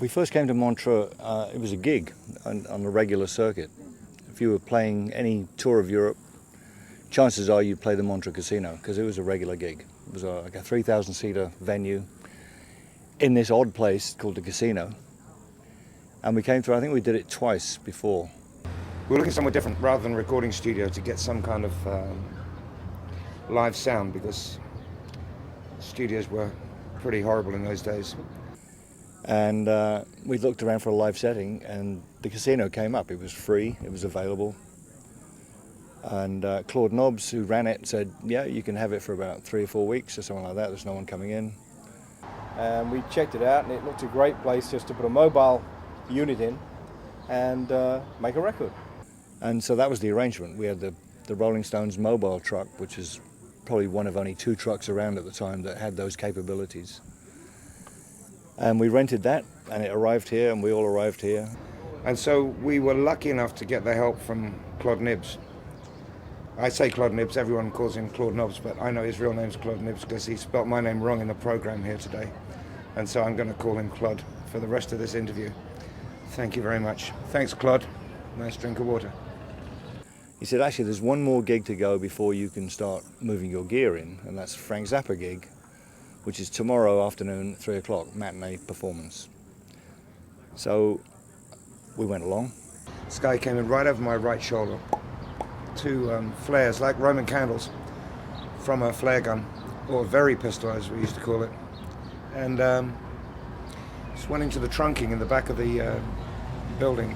We first came to Montreux, it was a gig on a regular circuit. If you were playing any tour of Europe, chances are you'd play the Montreux Casino because it was a regular gig. It was like a 3,000-seater venue in this odd place called the Casino. And we came through, I think we did it twice before. We were looking somewhere different rather than a recording studio to get some kind of live sound because studios were pretty horrible in those days. And we looked around for a live setting and the Casino came up. It was free, it was available. And Claude Nobbs, who ran it, said, yeah, you can have it for about 3 or 4 weeks or something like that. There's no one coming in. And we checked it out and it looked a great place just to put a mobile unit in and make a record. And so that was the arrangement. We had the Rolling Stones mobile truck, which is probably one of only 2 trucks around at the time that had those capabilities. And we rented that, and it arrived here, and we all arrived here. And so we were lucky enough to get the help from Claude Nibbs. I say Claude Nibbs, everyone calls him Claude Nobbs, but I know his real name's Claude Nibbs because he spelt my name wrong in the program here today. And so I'm going to call him Claude for the rest of this interview. Thank you very much. Thanks, Claude. Nice drink of water. He said, actually, there's one more gig to go before you can start moving your gear in, and that's Frank Zappa gig, which is tomorrow afternoon, 3 o'clock, matinee performance. So we went along. This guy came in right over my right shoulder. 2 flares, like Roman candles, from a flare gun, or a very pistol as we used to call it. And just went into the trunking in the back of the building.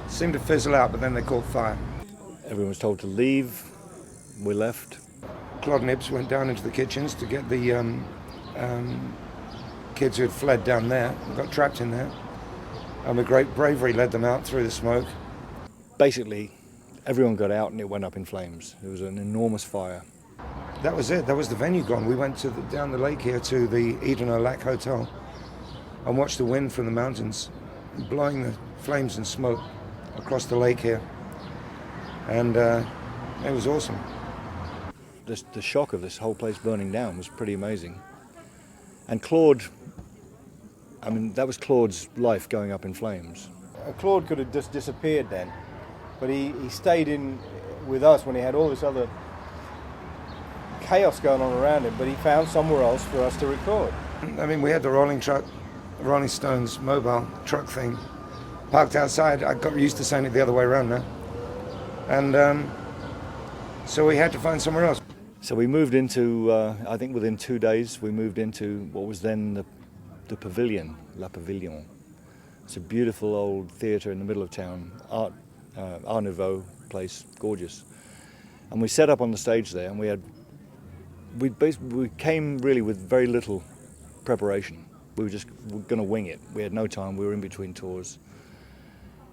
Seemed to fizzle out, but then they caught fire. Everyone was told to leave. We left. Claude Nibbs went down into the kitchens to get the kids who had fled down there and got trapped in there. And with great bravery led them out through the smoke. Basically, everyone got out and it went up in flames. It was an enormous fire. That was it. That was the venue gone. We went to down the lake here to the Eden Lac Hotel and watched the wind from the mountains blowing the flames and smoke across the lake here. And it was awesome. The shock of this whole place burning down was pretty amazing. And Claude, I mean, that was Claude's life going up in flames. Claude could have just disappeared then, but he stayed in with us when he had all this other chaos going on around him, but he found somewhere else for us to record. I mean, we had the Rolling Stones mobile truck thing parked outside. I got used to saying it the other way around now. And so we had to find somewhere else. So we moved into, I think within 2 days, we moved into what was then the Pavilion, La Pavilion. It's a beautiful old theatre in the middle of town, Art Nouveau place, gorgeous. And we set up on the stage there, and we came really with very little preparation. We were going to wing it. We had no time. We were in between tours.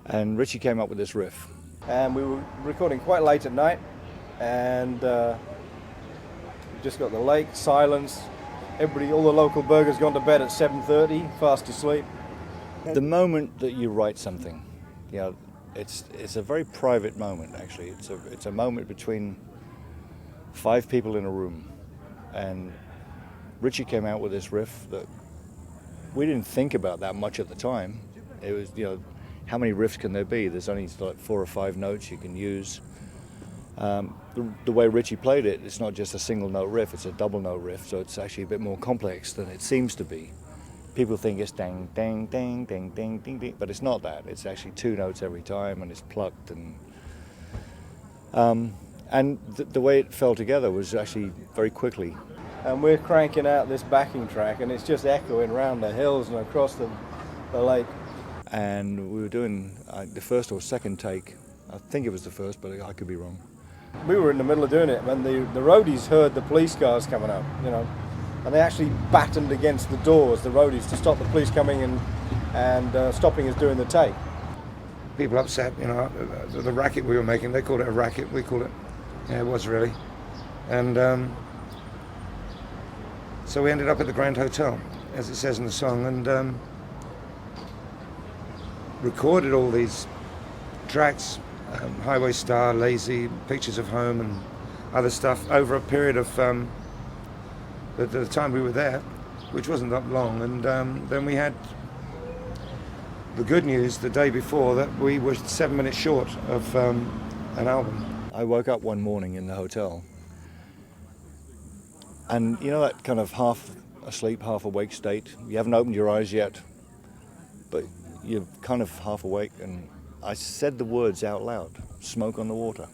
And Richie came up with this riff. And we were recording quite late at night, and just got the lake, silence. Everybody, all the local burgers gone to bed at 7:30, fast asleep. The moment that you write something, you know, it's a very private moment. Actually, it's a moment between 5 people in a room, and Richie came out with this riff that we didn't think about that much at the time. It was, you know, how many riffs can there be? There's only like 4 or 5 notes you can use. The way Richie played it, it's not just a single note riff, it's a double note riff, so it's actually a bit more complex than it seems to be. People think it's dang, dang, dang, dang, dang, ding, ding, but it's not that. It's actually 2 notes every time, and it's plucked. And the way it fell together was actually very quickly. And we're cranking out this backing track, and it's just echoing around the hills and across the lake. And we were doing the first or second take. I think it was the first, but I could be wrong. We were in the middle of doing it when the roadies heard the police cars coming up, you know, and they actually battened against the doors, the roadies, to stop the police coming and stopping us doing the take. People upset, you know, the racket we were making. They called it a racket. We called it, yeah, it was really. And so we ended up at the Grand Hotel, as it says in the song, and recorded all these tracks, Highway Star, Lazy, Pictures of Home, and other stuff over a period of the time we were there, which wasn't that long. And then we had the good news the day before that we were 7 minutes short of an album. I woke up one morning in the hotel, and you know that kind of half asleep, half awake state? You haven't opened your eyes yet, but you're kind of half awake, and I said the words out loud, "Smoke on the water."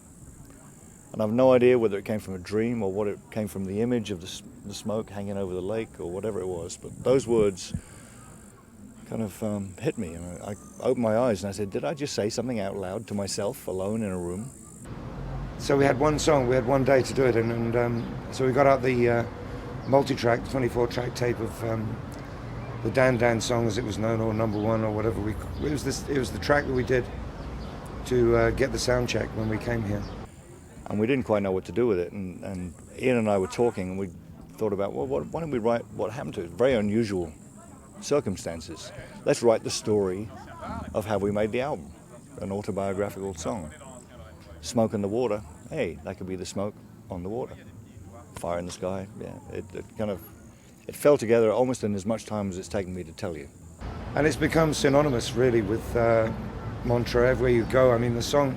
And I've no idea whether it came from a dream or what it came from the image of the smoke hanging over the lake or whatever it was, but those words kind of hit me, and I opened my eyes and I said, did I just say something out loud to myself alone in a room? So we had one song, we had one day to do it, and so we got out the multi-track, 24-track tape of the Dan Dan song, as it was known, or number one, or whatever. It was the track that we did to get the sound check when we came here. And we didn't quite know what to do with it, and Ian and I were talking, and we thought about, well, why don't we write what happened to it? Very unusual circumstances. Let's write the story of how we made the album, an autobiographical song. Smoke in the water, hey, that could be the smoke on the water. Fire in the sky, yeah. It fell together almost in as much time as it's taken me to tell you. And it's become synonymous, really, with Montreux. Everywhere you go, I mean, the song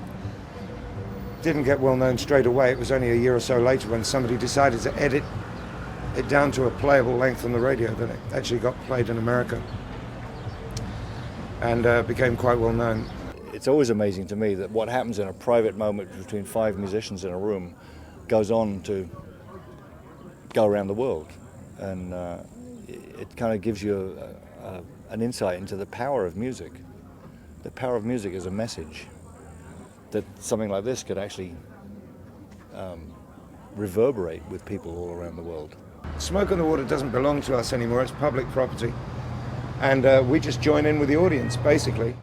didn't get well known straight away. It was only a year or so later when somebody decided to edit it down to a playable length on the radio that it actually got played in America and became quite well known. It's always amazing to me that what happens in a private moment between 5 musicians in a room goes on to go around the world, and it kind of gives you an insight into the power of music. The power of music is a message that something like this could actually reverberate with people all around the world. Smoke on the Water doesn't belong to us anymore, it's public property. And we just join in with the audience, basically.